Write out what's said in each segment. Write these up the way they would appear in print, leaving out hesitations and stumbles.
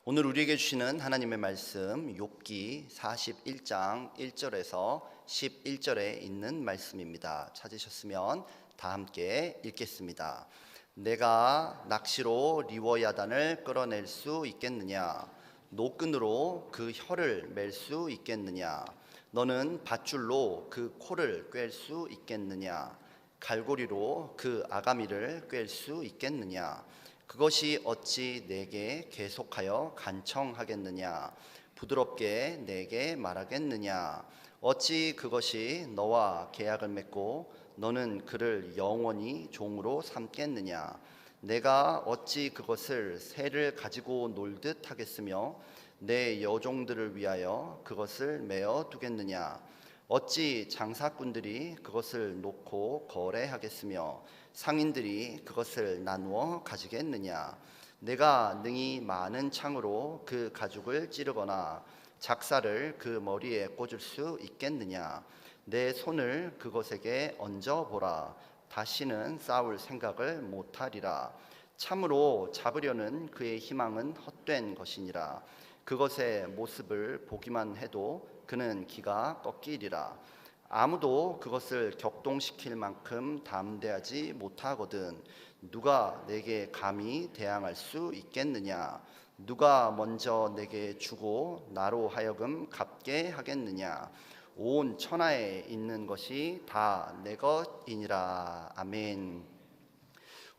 오늘 우리에게 주시는 하나님의 말씀 욥기 41장 1절에서 11절에 있는 말씀입니다. 찾으셨으면 다 함께 읽겠습니다. 내가 낚시로 리워야단을 끌어낼 수 있겠느냐? 노끈으로 그 혀를 맬 수 있겠느냐? 너는 밧줄로 그 코를 꿰 수 있겠느냐? 갈고리로 그 아가미를 꿰 수 있겠느냐? 그것이 어찌 내게 계속하여 간청하겠느냐? 부드럽게 내게 말하겠느냐? 어찌 그것이 너와 계약을 맺고 너는 그를 영원히 종으로 삼겠느냐? 내가 어찌 그것을 새를 가지고 놀듯 하겠으며 내 여종들을 위하여 그것을 메어 두겠느냐? 어찌 장사꾼들이 그것을 놓고 거래하겠으며 상인들이 그것을 나누어 가지겠느냐? 내가 능히 많은 창으로 그 가죽을 찌르거나 작사를 그 머리에 꽂을 수 있겠느냐? 내 손을 그것에게 얹어보라. 다시는 싸울 생각을 못하리라. 참으로 잡으려는 그의 희망은 헛된 것이니라. 그것의 모습을 보기만 해도 그는 기가 꺾이리라. 아무도 그것을 격동시킬 만큼 담대하지 못하거든. 누가 내게 감히 대항할 수 있겠느냐? 누가 먼저 내게 주고 나로 하여금 갚게 하겠느냐? 온 천하에 있는 것이 다 내 것이니라. 아멘.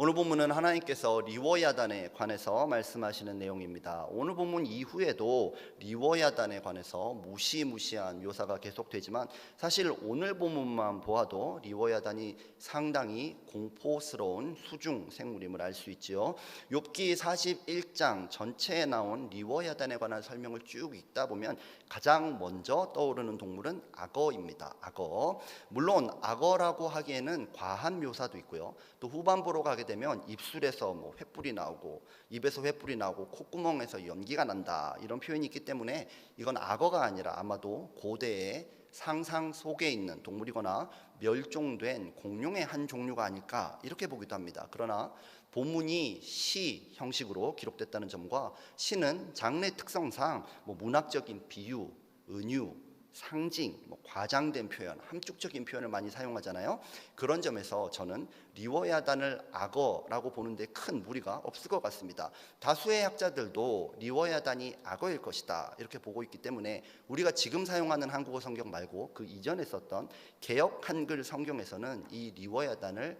오늘 본문은 하나님께서 리워야단에 관해서 말씀하시는 내용입니다. 오늘 본문 이후에도 리워야단에 관해서 무시무시한 묘사가 계속되지만 사실 오늘 본문만 보아도 리워야단이 상당히 공포스러운 수중 생물임을 알 수 있지요. 욥기 41장 전체에 나온 리워야단에 관한 설명을 쭉 읽다 보면 가장 먼저 떠오르는 동물은 악어입니다. 악어. 물론 악어라고 하기에는 과한 묘사도 있고요. 또 후반부로 가게 되면 입술에서 횃불이 나오고 입에서 횃불이 나오고 콧구멍에서 연기가 난다 이런 표현이 있기 때문에 이건 악어가 아니라 아마도 고대의 상상 속에 있는 동물이거나 멸종된 공룡의 한 종류가 아닐까 이렇게 보기도 합니다. 그러나 본문이 시 형식으로 기록됐다는 점과 시는 장르 특성상 문학적인 비유, 은유, 상징, 과장된 표현, 함축적인 표현을 많이 사용하잖아요. 그런 점에서 저는 리워야단을 악어라고 보는데 큰 무리가 없을 것 같습니다. 다수의 학자들도 리워야단이 악어일 것이다 이렇게 보고 있기 때문에 우리가 지금 사용하는 한국어 성경 말고 그 이전에 썼던 개역 한글 성경에서는 이 리워야단을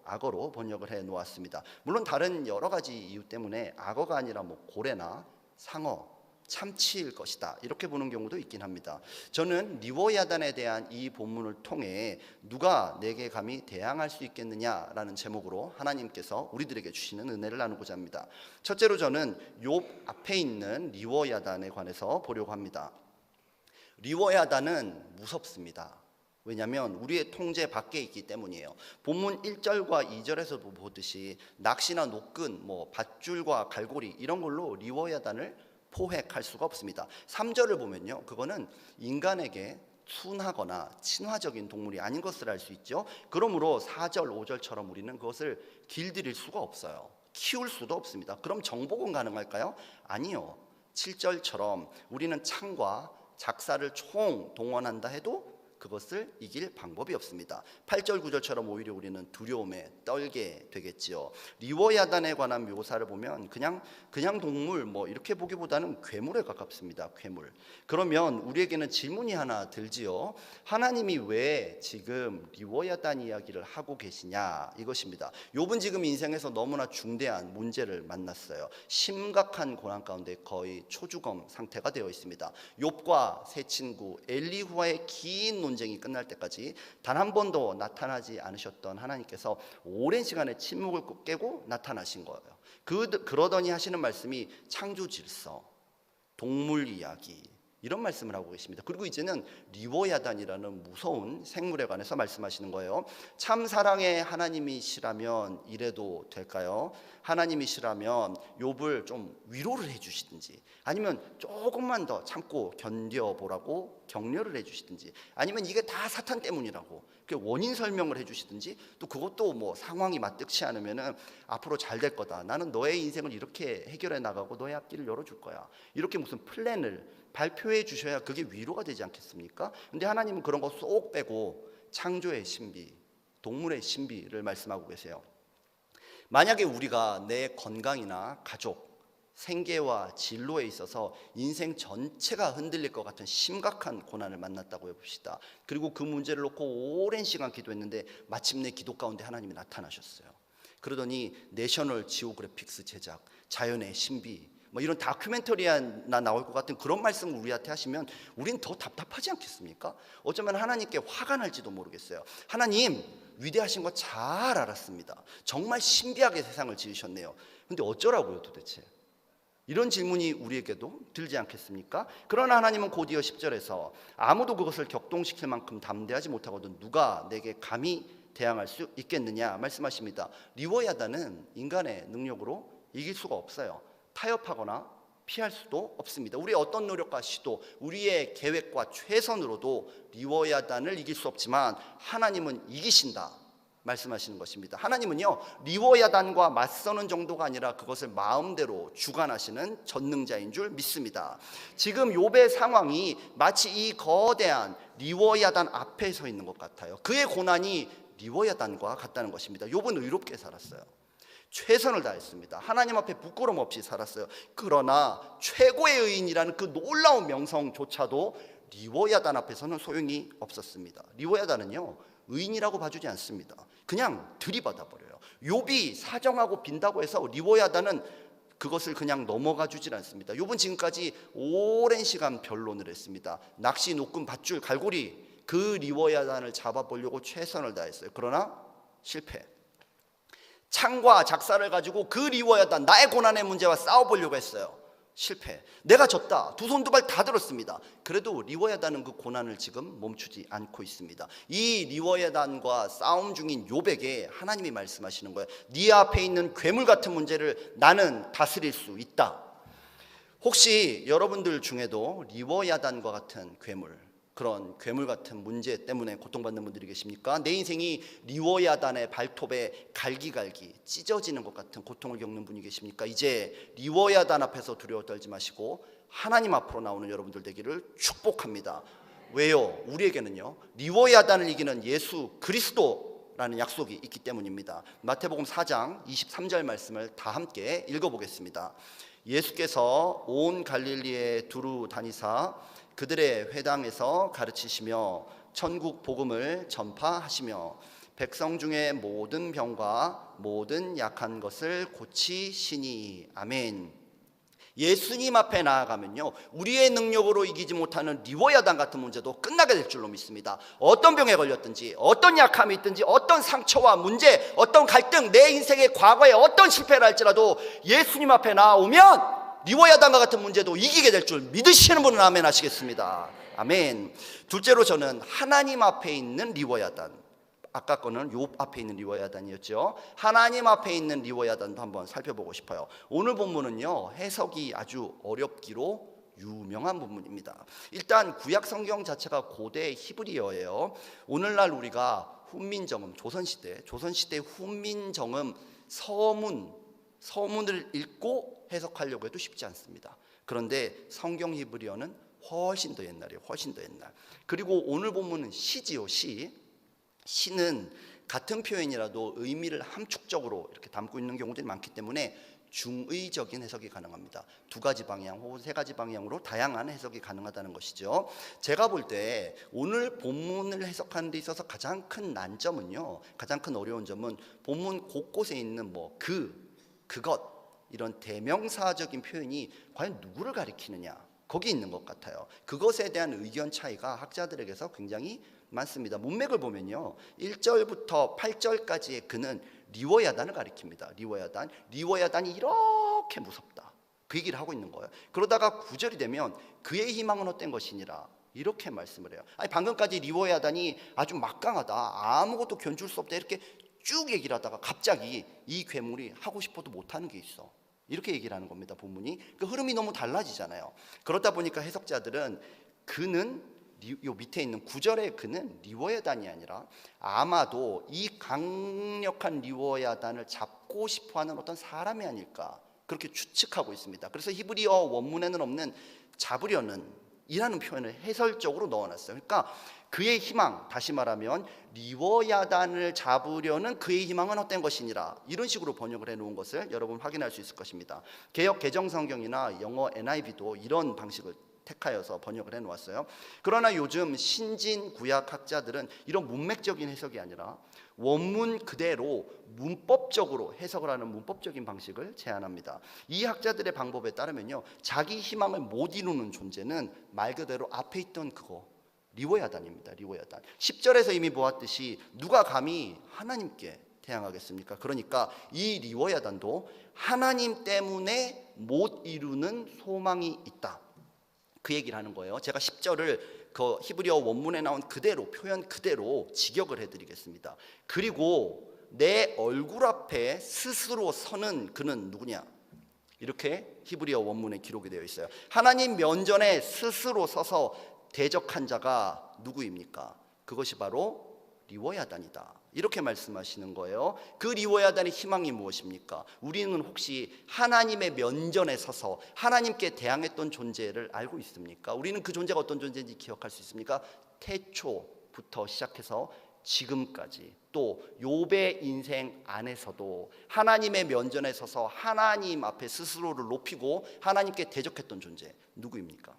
악어로 번역을 해 놓았습니다. 물론 다른 여러 가지 이유 때문에 악어가 아니라 고래나 상어, 참치일 것이다 이렇게 보는 경우도 있긴 합니다. 저는 리워야단에 대한 이 본문을 통해 누가 내게 감히 대항할 수 있겠느냐라는 제목으로 하나님께서 우리들에게 주시는 은혜를 나누고자 합니다. 첫째로 저는 욥 앞에 있는 리워야단에 관해서 보려고 합니다. 리워야단은 무섭습니다. 왜냐하면 우리의 통제 밖에 있기 때문이에요. 본문 1절과 2절에서도 보듯이 낚시나 노끈, 밧줄과 갈고리 이런 걸로 리워야단을 포획할 수가 없습니다. 3절을 보면요, 그거는 인간에게 순하거나 친화적인 동물이 아닌 것을 알 수 있죠. 그러므로 4절, 5절처럼 우리는 그것을 길들일 수가 없어요. 키울 수도 없습니다. 그럼 정복은 가능할까요? 아니요. 7절처럼 우리는 창과 작사를 총 동원한다 해도 그것을 이길 방법이 없습니다. 8절 9절처럼 오히려 우리는 두려움에 떨게 되겠지요. 리워야단에 관한 묘사를 보면 그냥 동물 이렇게 보기보다는 괴물에 가깝습니다. 괴물. 그러면 우리에게는 질문이 하나 들지요. 하나님이 왜 지금 리워야단 이야기를 하고 계시냐 이것입니다. 욥은 지금 인생에서 너무나 중대한 문제를 만났어요. 심각한 고난 가운데 거의 초주검 상태가 되어 있습니다. 욥과 세 친구 엘리후와의 긴 논쟁이 끝날 때까지 단 한 번도 나타나지 않으셨던 하나님께서 오랜 시간의 침묵을 깨고 나타나신 거예요. 그러더니 하시는 말씀이 창조 질서, 동물 이야기 이런 말씀을 하고 계십니다. 그리고 이제는 리워야단이라는 무서운 생물에 관해서 말씀하시는 거예요. 참 사랑의 하나님이시라면 이래도 될까요? 하나님이시라면 욥을 좀 위로를 해주시든지, 아니면 조금만 더 참고 견뎌보라고 격려를 해주시든지, 아니면 이게 다 사탄 때문이라고 원인 설명을 해주시든지, 또 그것도 뭐 상황이 맞득치 않으면은 앞으로 잘 될 거다, 나는 너의 인생을 이렇게 해결해 나가고 너의 앞길을 열어줄 거야, 이렇게 무슨 플랜을 발표해 주셔야 그게 위로가 되지 않겠습니까? 근데 하나님은 그런 거 쏙 빼고 창조의 신비, 동물의 신비를 말씀하고 계세요. 만약에 우리가 내 건강이나 가족, 생계와 진로에 있어서 인생 전체가 흔들릴 것 같은 심각한 고난을 만났다고 해봅시다. 그리고 그 문제를 놓고 오랜 시간 기도했는데 마침내 기도 가운데 하나님이 나타나셨어요. 그러더니 내셔널 지오그래픽스 제작, 자연의 신비, 뭐 이런 다큐멘터리나 나올 것 같은 그런 말씀을 우리한테 하시면 우린 더 답답하지 않겠습니까? 어쩌면 하나님께 화가 날지도 모르겠어요. 하나님, 위대하신 거 잘 알았습니다. 정말 신비하게 세상을 지으셨네요. 근데 어쩌라고요 도대체? 이런 질문이 우리에게도 들지 않겠습니까? 그러나 하나님은 곧이어 10절에서 아무도 그것을 격동시킬 만큼 담대하지 못하거든 누가 내게 감히 대항할 수 있겠느냐 말씀하십니다. 리워야다는 인간의 능력으로 이길 수가 없어요. 타협하거나 피할 수도 없습니다. 우리의 어떤 노력과 시도, 우리의 계획과 최선으로도 리워야단을 이길 수 없지만 하나님은 이기신다 말씀하시는 것입니다. 하나님은요, 리워야단과 맞서는 정도가 아니라 그것을 마음대로 주관하시는 전능자인 줄 믿습니다. 지금 욥의 상황이 마치 이 거대한 리워야단 앞에 서 있는 것 같아요. 그의 고난이 리워야단과 같다는 것입니다. 욥은 의롭게 살았어요. 최선을 다했습니다. 하나님 앞에 부끄럼 없이 살았어요. 그러나 최고의 의인이라는 그 놀라운 명성조차도 리워야단 앞에서는 소용이 없었습니다. 리워야단은요, 의인이라고 봐주지 않습니다. 그냥 들이받아 버려요. 욥이 사정하고 빈다고 해서 리워야단은 그것을 그냥 넘어가 주질 않습니다. 욥은 지금까지 오랜 시간 변론을 했습니다. 낚시, 노끈, 밧줄, 갈고리, 그 리워야단을 잡아보려고 최선을 다했어요. 그러나 실패. 창과 작사를 가지고 그 리워야단, 나의 고난의 문제와 싸워보려고 했어요. 실패. 내가 졌다. 두 손 두 발 다 들었습니다. 그래도 리워야단은 그 고난을 지금 멈추지 않고 있습니다. 이 리워야단과 싸움 중인 욥에게 하나님이 말씀하시는 거예요. 네 앞에 있는 괴물 같은 문제를 나는 다스릴 수 있다. 혹시 여러분들 중에도 리워야단과 같은 괴물, 그런 괴물 같은 문제 때문에 고통받는 분들이 계십니까? 내 인생이 리워야단의 발톱에 갈기갈기 찢어지는 것 같은 고통을 겪는 분이 계십니까? 이제 리워야단 앞에서 두려워 떨지 마시고 하나님 앞으로 나오는 여러분들 되기를 축복합니다. 왜요? 우리에게는요, 리워야단을 이기는 예수 그리스도라는 약속이 있기 때문입니다. 마태복음 4장 23절 말씀을 다 함께 읽어보겠습니다. 예수께서 온 갈릴리에 두루 다니사 그들의 회당에서 가르치시며 천국 복음을 전파하시며 백성 중에 모든 병과 모든 약한 것을 고치시니. 아멘. 예수님 앞에 나아가면요, 우리의 능력으로 이기지 못하는 리워야단 같은 문제도 끝나게 될 줄로 믿습니다. 어떤 병에 걸렸든지, 어떤 약함이 있든지, 어떤 상처와 문제, 어떤 갈등, 내 인생의 과거에 어떤 실패를 할지라도 예수님 앞에 나아오면 리워야단과 같은 문제도 이기게 될 줄 믿으시는 분은 아멘 하시겠습니다. 아멘. 둘째로 저는 하나님 앞에 있는 리워야단, 아까 거는 욥 앞에 있는 리워야단이었죠. 하나님 앞에 있는 리워야단도 한번 살펴보고 싶어요. 오늘 본문은요, 해석이 아주 어렵기로 유명한 본문입니다. 일단 구약 성경 자체가 고대 히브리어예요. 오늘날 우리가 훈민정음, 조선시대 훈민정음 서문을 읽고 해석하려고 해도 쉽지 않습니다. 그런데 성경 히브리어는 훨씬 더 옛날이에요. 훨씬 더 옛날. 그리고 오늘 본문은 시지요. 시는 같은 표현이라도 의미를 함축적으로 이렇게 담고 있는 경우들이 많기 때문에 중의적인 해석이 가능합니다. 두 가지 방향 혹은 세 가지 방향으로 다양한 해석이 가능하다는 것이죠. 제가 볼 때 오늘 본문을 해석하는 데 있어서 가장 큰 난점은요, 가장 큰 어려운 점은 본문 곳곳에 있는 그것, 이런 대명사적인 표현이 과연 누구를 가리키느냐, 거기 있는 것 같아요. 그것에 대한 의견 차이가 학자들에게서 굉장히 많습니다. 문맥을 보면요, 1절부터 8절까지의 그는 리워야단을 가리킵니다. 리워야단이 이렇게 무섭다, 그 얘기를 하고 있는 거예요. 그러다가 9절이 되면 그의 희망은 헛된 것이니라, 이렇게 말씀을 해요. 아니, 방금까지 리워야단이 아주 막강하다, 아무것도 견줄 수 없다, 이렇게 쭉 얘기를 하다가 갑자기 이 괴물이 하고 싶어도 못하는 게 있어. 이렇게 얘기를 하는 겁니다. 본문이. 그 흐름이 너무 달라지잖아요. 그러다 보니까 해석자들은 그는 요 밑에 있는 9절의 그는 리워야단이 아니라 아마도 이 강력한 리워야단을 잡고 싶어하는 어떤 사람이 아닐까, 그렇게 추측하고 있습니다. 그래서 히브리어 원문에는 없는 잡으려는 이라는 표현을 해설적으로 넣어놨어요. 그러니까 그의 희망, 다시 말하면 리워야단을 잡으려는 그의 희망은 헛된 것이니라, 이런 식으로 번역을 해놓은 것을 여러분 확인할 수 있을 것입니다. 개역 개정성경이나 영어 NIV도 이런 방식을 택하여서 번역을 해놓았어요. 그러나 요즘 신진 구약학자들은 이런 문맥적인 해석이 아니라 원문 그대로 문법적으로 해석을 하는 문법적인 방식을 제안합니다. 이 학자들의 방법에 따르면요, 자기 희망을 못 이루는 존재는 말 그대로 앞에 있던 그거 리워야단입니다. 리워야단. 10절에서 이미 보았듯이 누가 감히 하나님께 대항하겠습니까? 그러니까 이 리워야단도 하나님 때문에 못 이루는 소망이 있다, 그 얘기를 하는 거예요. 제가 10절을 그 히브리어 원문에 나온 그대로, 표현 그대로 직역을 해드리겠습니다. 그리고 내 얼굴 앞에 스스로 서는 그는 누구냐? 이렇게 히브리어 원문에 기록이 되어 있어요. 하나님 면전에 스스로 서서 대적한 자가 누구입니까? 그것이 바로 리워야단이다, 이렇게 말씀하시는 거예요. 그 리워야단의 희망이 무엇입니까? 우리는 혹시 하나님의 면전에 서서 하나님께 대항했던 존재를 알고 있습니까? 우리는 그 존재가 어떤 존재인지 기억할 수 있습니까? 태초부터 시작해서 지금까지, 또 욥의 인생 안에서도 하나님의 면전에 서서 하나님 앞에 스스로를 높이고 하나님께 대적했던 존재 누구입니까?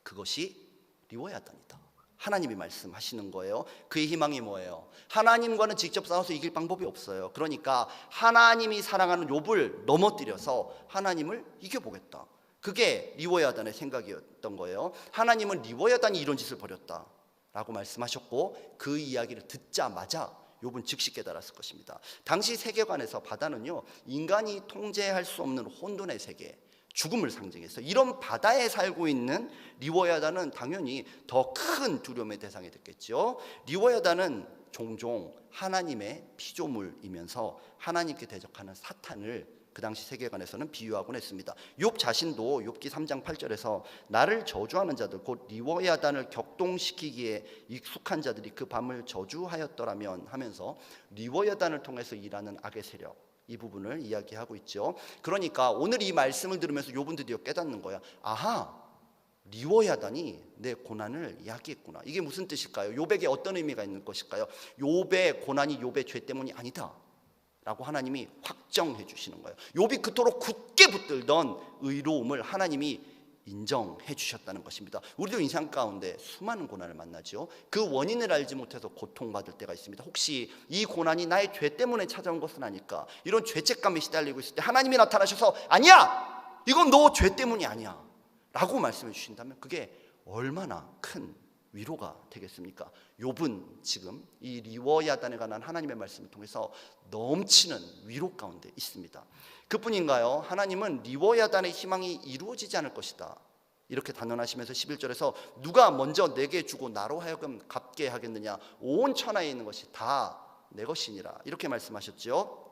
그것이 리워야단이다, 하나님이 말씀하시는 거예요. 그의 희망이 뭐예요? 하나님과는 직접 싸워서 이길 방법이 없어요. 그러니까 하나님이 사랑하는 욥을 넘어뜨려서 하나님을 이겨보겠다, 그게 리워야단의 생각이었던 거예요. 하나님은 리워야단이 이런 짓을 벌였다 라고 말씀하셨고, 그 이야기를 듣자마자 욥은 즉시 깨달았을 것입니다. 당시 세계관에서 바다는요, 인간이 통제할 수 없는 혼돈의 세계, 죽음을 상징해서 이런 바다에 살고 있는 리워야단은 당연히 더 큰 두려움의 대상이 됐겠죠. 리워야단은 종종 하나님의 피조물이면서 하나님께 대적하는 사탄을 그 당시 세계관에서는 비유하곤 했습니다. 욥 자신도 욥기 3장 8절에서 나를 저주하는 자들 곧 리워야단을 격동시키기에 익숙한 자들이 그 밤을 저주하였더라면 하면서 리워야단을 통해서 일하는 악의 세력, 이 부분을 이야기하고 있죠. 그러니까 오늘 이 말씀을 들으면서 욥은 드디어 깨닫는 거야. 아하, 리워야단이 내 고난을 야기했구나. 이게 무슨 뜻일까요? 욥에게 어떤 의미가 있는 것일까요? 욥의 고난이 욥의 죄 때문이 아니다 라고 하나님이 확정해 주시는 거예요. 욥이 그토록 굳게 붙들던 의로움을 하나님이 인정해 주셨다는 것입니다. 우리도 인생 가운데 수많은 고난을 만나죠. 그 원인을 알지 못해서 고통받을 때가 있습니다. 혹시 이 고난이 나의 죄 때문에 찾아온 것은 아닐까, 이런 죄책감에 시달리고 있을 때 하나님이 나타나셔서 아니야, 이건 너 죄 때문이 아니야 라고 말씀해 주신다면 그게 얼마나 큰 위로가 되겠습니까? 욥은 지금 이 리워야단에 관한 하나님의 말씀을 통해서 넘치는 위로 가운데 있습니다. 그뿐인가요? 하나님은 리워야단의 희망이 이루어지지 않을 것이다, 이렇게 단언하시면서 11절에서 누가 먼저 내게 주고 나로 하여금 갚게 하겠느냐, 온 천하에 있는 것이 다 내 것이니라, 이렇게 말씀하셨죠.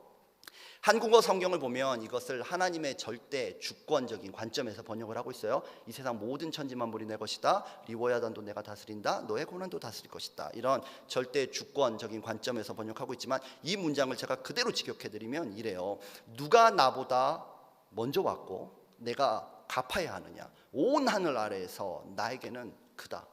한국어 성경을 보면 이것을 하나님의 절대 주권적인 관점에서 번역을 하고 있어요. 이 세상 모든 천지 만물이 내 것이다, 리워야단도 내가 다스린다, 너의 고난도 다스릴 것이다, 이런 절대 주권적인 관점에서 번역하고 있지만 이 문장을 제가 그대로 직역해드리면 이래요. 누가 나보다 먼저 왔고 내가 갚아야 하느냐, 온 하늘 아래에서 나에게는 크다.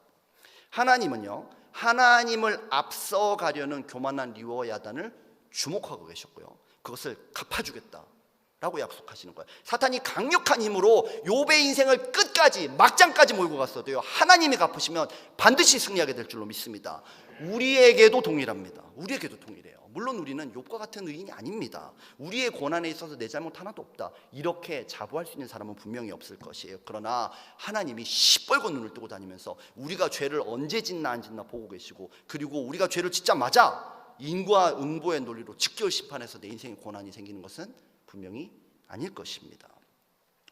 하나님은요, 하나님을 앞서가려는 교만한 리워야단을 주목하고 계셨고요, 그것을 갚아주겠다라고 약속하시는 거예요. 사탄이 강력한 힘으로 욥의 인생을 끝까지 막장까지 몰고 갔어도요, 하나님이 갚으시면 반드시 승리하게 될 줄로 믿습니다. 우리에게도 동일합니다. 우리에게도 동일해요. 물론 우리는 욥과 같은 의인이 아닙니다. 우리의 고난에 있어서 내 잘못 하나도 없다, 이렇게 자부할 수 있는 사람은 분명히 없을 것이에요. 그러나 하나님이 시뻘건 눈을 뜨고 다니면서 우리가 죄를 언제 짓나 안 짓나 보고 계시고, 그리고 우리가 죄를 짓자마자 인과 응보의 논리로 직결 심판해서 내 인생에 고난이 생기는 것은 분명히 아닐 것입니다.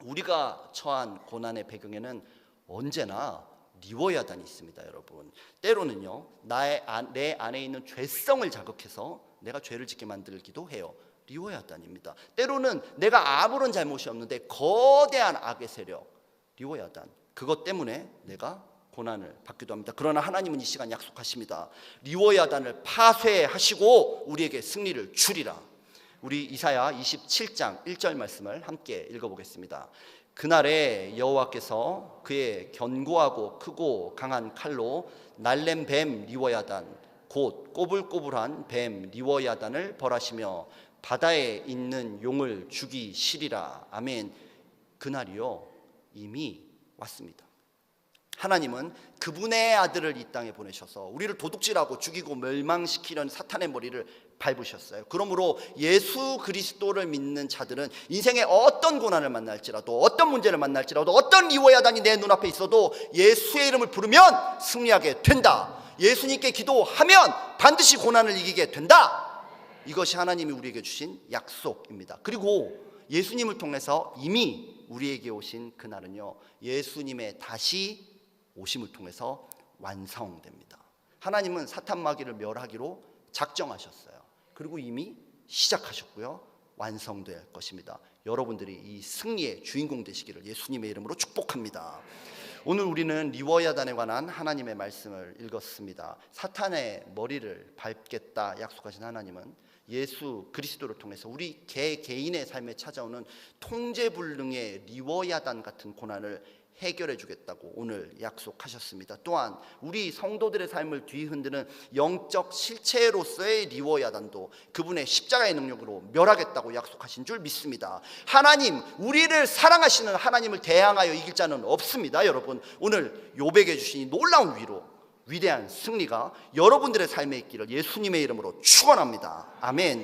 우리가 처한 고난의 배경에는 언제나 리워야단이 있습니다. 여러분, 때로는요 내 안에 있는 죄성을 자극해서 내가 죄를 짓게 만들기도 해요. 리워야단입니다. 때로는 내가 아무런 잘못이 없는데 거대한 악의 세력, 리워야단, 그것 때문에 내가 고난을 받기도 합니다. 그러나 하나님은 이 시간 약속하십니다. 리워야단을 파쇄하시고 우리에게 승리를 주리라. 우리 이사야 27장 1절 말씀을 함께 읽어보겠습니다. 그날에 여호와께서 그의 견고하고 크고 강한 칼로 날렘 뱀 리워야단, 곧 꼬불꼬불한 뱀 리워야단을 벌하시며 바다에 있는 용을 죽이시리라. 아멘. 그날이요 이미 왔습니다. 하나님은 그분의 아들을 이 땅에 보내셔서 우리를 도둑질하고 죽이고 멸망시키려는 사탄의 머리를 밟으셨어요. 그러므로 예수 그리스도를 믿는 자들은 인생의 어떤 고난을 만날지라도, 어떤 문제를 만날지라도, 어떤 리워야단이 내 눈앞에 있어도 예수의 이름을 부르면 승리하게 된다. 예수님께 기도하면 반드시 고난을 이기게 된다. 이것이 하나님이 우리에게 주신 약속입니다. 그리고 예수님을 통해서 이미 우리에게 오신 그날은요, 예수님의 다시 오심을 통해서 완성됩니다. 하나님은 사탄 마귀를 멸하기로 작정하셨어요. 그리고 이미 시작하셨고요, 완성될 것입니다. 여러분들이 이 승리의 주인공 되시기를 예수님의 이름으로 축복합니다. 오늘 우리는 리워야단에 관한 하나님의 말씀을 읽었습니다. 사탄의 머리를 밟겠다 약속하신 하나님은 예수 그리스도를 통해서 우리 개인의 삶에 찾아오는 통제불능의 리워야단 같은 고난을 해결해 주겠다고 오늘 약속하셨습니다. 또한 우리 성도들의 삶을 뒤흔드는 영적 실체로서의 리워야단도 그분의 십자가의 능력으로 멸하겠다고 약속하신 줄 믿습니다. 하나님, 우리를 사랑하시는 하나님을 대항하여 이길 자는 없습니다. 여러분, 오늘 욥에게 주신 이 놀라운 위로, 위대한 승리가 여러분들의 삶에 있기를 예수님의 이름으로 축원합니다. 아멘.